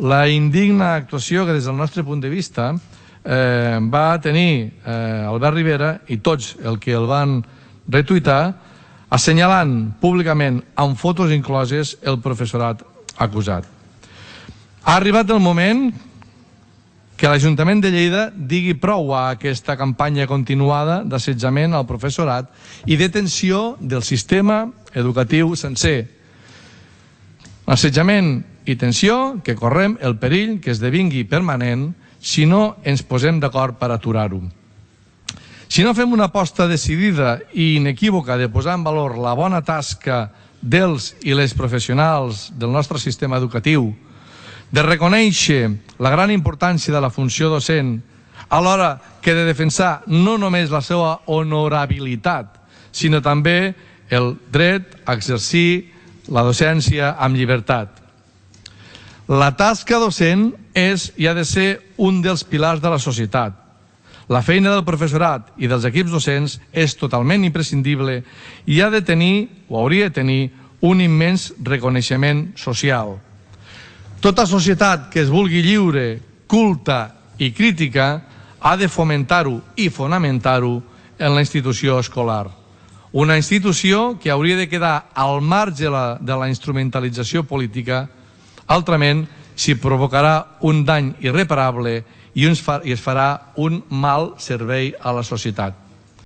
la indigna actuació que des del nostre punt de vista va tenir Albert Rivera i tots els que el van retuitar, assenyalant públicament, amb fotos incloses, el professorat acusat. Ha arribat el moment que l'Ajuntament de Lleida digui prou a aquesta campanya continuada d'assetjament al professorat i de tensió del sistema educatiu sencer. Assetjament i tensió que correm el perill que esdevingui permanent si no ens posem d'acord per aturar-ho. Si no fem una aposta decidida i inequívoca de posar en valor la bona tasca dels i les professionals del nostre sistema educatiu, de reconèixer la gran importància de la funció docent, alhora que de defensar no només la seva honorabilitat, sinó també el dret a exercir la docència amb llibertat. La tasca docent és i ha de ser un dels pilars de la societat. La feina del professorat i dels equips docents és totalment imprescindible i ha de tenir, o hauria de tenir, un immens reconeixement social. Tota societat que es vulgui lliure, culta i crítica ha de fomentar-ho i fonamentar-ho en la institució escolar. Una institució que hauria de quedar al marge de la instrumentalització política, altrament s'hi provocarà un dany irreparable i es farà un mal servei a la societat.